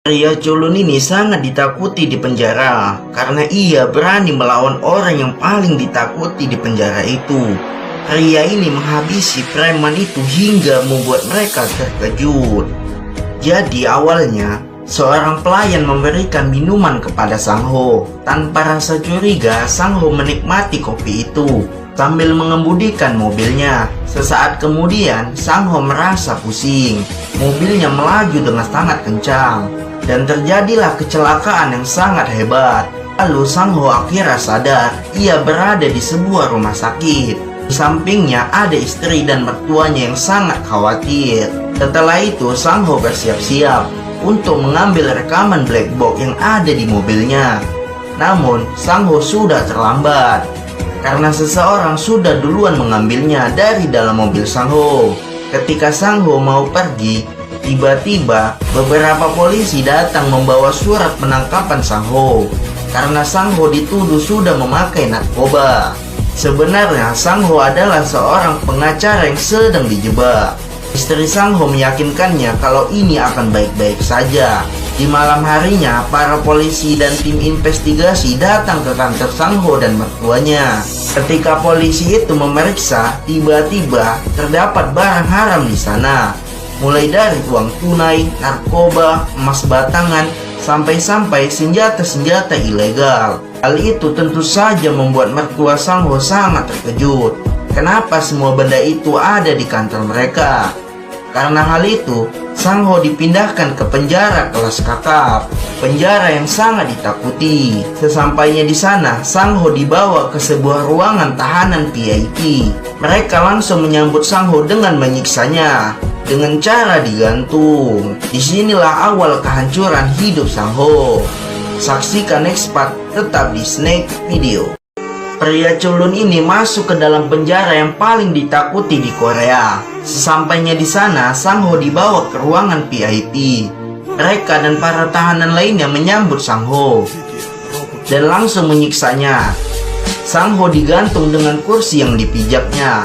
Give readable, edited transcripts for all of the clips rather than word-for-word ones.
Pria culun ini sangat ditakuti di penjara karena ia berani melawan orang yang paling ditakuti di penjara itu. Pria ini menghabisi preman itu hingga membuat mereka terkejut. Jadi awalnya, seorang pelayan memberikan minuman kepada Sang Ho. Tanpa rasa curiga, Sang Ho menikmati kopi itu sambil mengemudikan mobilnya. Sesaat kemudian, Sang Ho merasa pusing. Mobilnya melaju dengan sangat kencang dan terjadilah kecelakaan yang sangat hebat. Lalu Sang Ho akhirnya sadar ia berada di sebuah rumah sakit. Di sampingnya ada istri dan mertuanya yang sangat khawatir. Setelah itu Sang Ho bersiap-siap untuk mengambil rekaman black box yang ada di mobilnya. Namun Sang Ho sudah terlambat karena seseorang sudah duluan mengambilnya dari dalam mobil Sang Ho. Ketika Sang Ho mau pergi, tiba-tiba beberapa polisi datang membawa surat penangkapan Sang Ho karena Sang Ho dituduh sudah memakai narkoba. Sebenarnya Sang Ho adalah seorang pengacara yang sedang dijebak. Istri Sang Ho meyakinkannya kalau ini akan baik-baik saja. Di malam harinya, para polisi dan tim investigasi datang ke kantor Sang Ho dan mertuanya. Ketika polisi itu memeriksa, tiba-tiba terdapat barang haram di sana. Mulai dari uang tunai, narkoba, emas batangan, sampai-sampai senjata-senjata ilegal. Hal itu tentu saja membuat mertua Sang Ho sangat terkejut. Kenapa semua benda itu ada di kantor mereka? Karena hal itu, Sang Ho dipindahkan ke penjara kelas kakap, penjara yang sangat ditakuti. Sesampainya di sana, Sang Ho dibawa ke sebuah ruangan tahanan VIP. Mereka langsung menyambut Sang Ho dengan menyiksanya dengan cara digantung. Disinilah awal kehancuran hidup Sang Ho. Saksikan next part tetap di Snake Video. Pria culun ini masuk ke dalam penjara yang paling ditakuti di Korea. Sesampainya di sana, Sang Ho dibawa ke ruangan VIP. Mereka dan para tahanan lainnya menyambut Sang Ho dan langsung menyiksanya. Sang Ho digantung dengan kursi yang dipijaknya.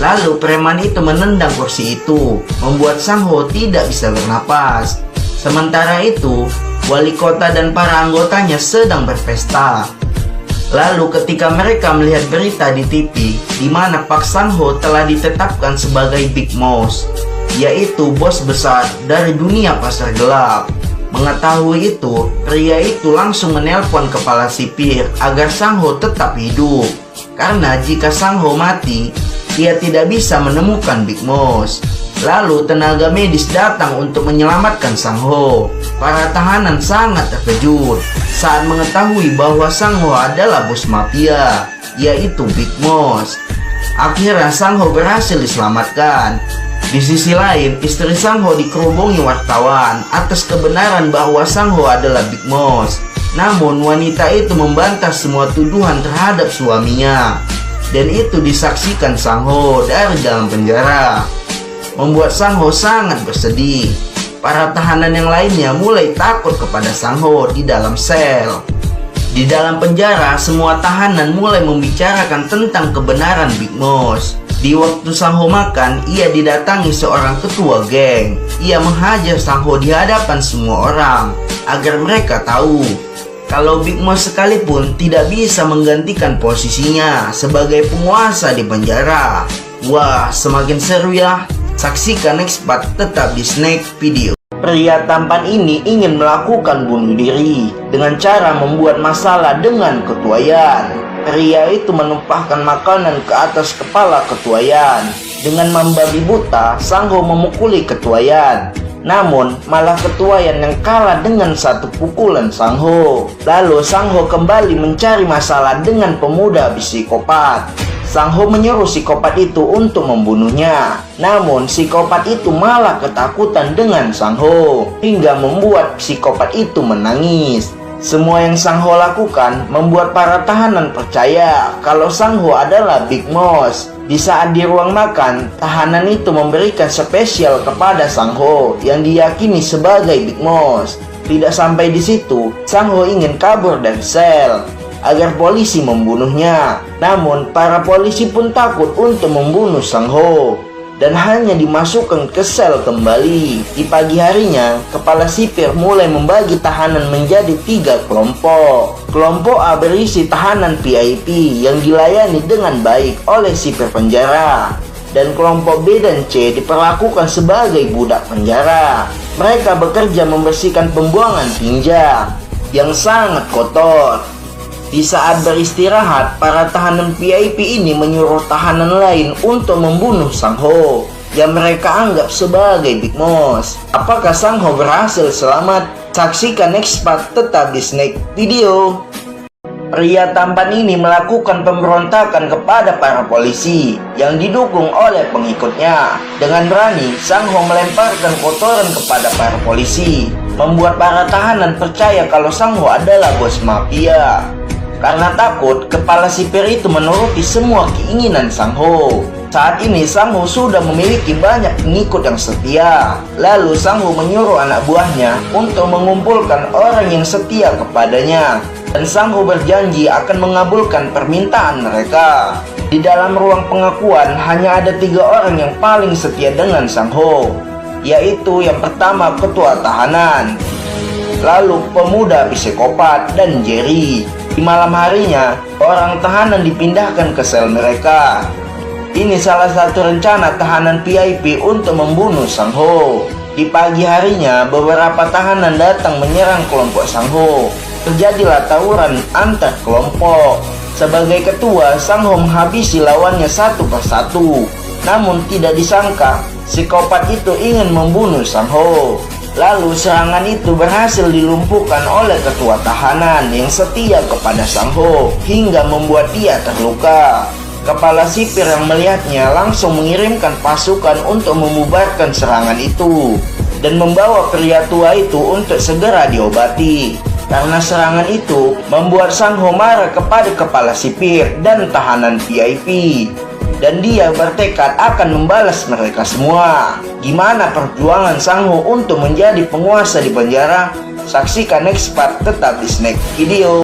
Lalu preman itu menendang kursi itu, membuat Sang Ho tidak bisa bernapas. Sementara itu, wali kota dan para anggotanya sedang berpesta. Lalu ketika mereka melihat berita di TV di mana Pak Sang Ho telah ditetapkan sebagai Big Mouse, yaitu bos besar dari dunia pasar gelap. Mengetahui itu, pria itu langsung menelpon kepala sipir agar Sang Ho tetap hidup. Karena jika Sang Ho mati, ia tidak bisa menemukan Big Mouse. Lalu tenaga medis datang untuk menyelamatkan Sang Ho. Para tahanan sangat terkejut saat mengetahui bahwa Sang Ho adalah bos mafia, yaitu Big Mouse. Akhirnya Sang Ho berhasil diselamatkan. Di sisi lain, istri Sang Ho dikerubungi wartawan atas kebenaran bahwa Sang Ho adalah Big Mouse. Namun wanita itu membantah semua tuduhan terhadap suaminya. Dan itu disaksikan Sang Ho dari dalam penjara, membuat Sang Ho sangat bersedih. Para tahanan yang lainnya mulai takut kepada Sang Ho di dalam sel. Di dalam penjara, semua tahanan mulai membicarakan tentang kebenaran Big Mouse. Di waktu Sang Ho makan, ia didatangi seorang ketua geng. Ia menghajar Sang Ho di hadapan semua orang agar mereka tahu kalau Big Mouse sekalipun tidak bisa menggantikan posisinya sebagai penguasa di penjara. Wah, semakin seru ya. Saksikan next part tetap di Snake Video. Pria tampan ini ingin melakukan bunuh diri dengan cara membuat masalah dengan ketua Yan. Pria itu menumpahkan makanan ke atas kepala ketua Yan. Dengan membabi buta, Sang Ho memukuli ketua Yan. Namun malah ketua Yan yang kalah dengan satu pukulan Sang Ho. Lalu Sang Ho kembali mencari masalah dengan pemuda psikopat. Sang Ho menyuruh psikopat itu untuk membunuhnya. Namun psikopat itu malah ketakutan dengan Sang Ho hingga membuat psikopat itu menangis. Semua yang Sang Ho lakukan membuat para tahanan percaya kalau Sang Ho adalah Big Mouse. Di saat di ruang makan, tahanan itu memberikan spesial kepada Sang Ho yang diyakini sebagai Big Mouse. Tidak sampai di situ, Sang Ho ingin kabur dari sel agar polisi membunuhnya. Namun para polisi pun takut untuk membunuh Sang Ho. dan hanya dimasukkan ke sel kembali. Di pagi harinya, kepala sipir mulai membagi tahanan menjadi 3 kelompok. Kelompok A berisi tahanan VIP yang dilayani dengan baik oleh sipir penjara, dan kelompok B dan C diperlakukan sebagai budak penjara. Mereka bekerja membersihkan pembuangan tinja yang sangat kotor. Di saat beristirahat, para tahanan VIP ini menyuruh tahanan lain untuk membunuh Sang Ho yang mereka anggap sebagai Big Boss. Apakah Sang Ho berhasil selamat? Saksikan next part tetap di Snack Video. Pria tampan ini melakukan pemberontakan kepada para polisi yang didukung oleh pengikutnya. Dengan berani, Sang Ho melemparkan kotoran kepada para polisi, membuat para tahanan percaya kalau Sang Ho adalah bos mafia. Karena takut, kepala sipir itu menuruti semua keinginan Sang Ho. Saat ini Sang Ho sudah memiliki banyak pengikut yang setia. Lalu Sang Ho menyuruh anak buahnya untuk mengumpulkan orang yang setia kepadanya. Dan Sang Ho berjanji akan mengabulkan permintaan mereka. Di dalam ruang pengakuan hanya ada 3 orang yang paling setia dengan Sang Ho, yaitu yang pertama ketua tahanan, lalu pemuda psikopat, dan Jerry. Di malam harinya, orang tahanan dipindahkan ke sel mereka. Ini salah satu rencana tahanan VIP untuk membunuh Sang Ho. Di pagi harinya, beberapa tahanan datang menyerang kelompok Sang Ho. Terjadilah tawuran antar kelompok. Sebagai ketua, Sang Ho menghabisi lawannya satu persatu. Namun tidak disangka, psikopat itu ingin membunuh Sang Ho. Lalu serangan itu berhasil dilumpuhkan oleh ketua tahanan yang setia kepada Sang Ho hingga membuat dia terluka. Kepala sipir yang melihatnya langsung mengirimkan pasukan untuk membubarkan serangan itu dan membawa pria tua itu untuk segera diobati. Karena serangan itu membuat Sang Ho marah kepada kepala sipir dan tahanan VIP, dan dia bertekad akan membalas mereka semua. Gimana perjuangan Sang Ho untuk menjadi penguasa di penjara? Saksikan next part tetap di Snack Video.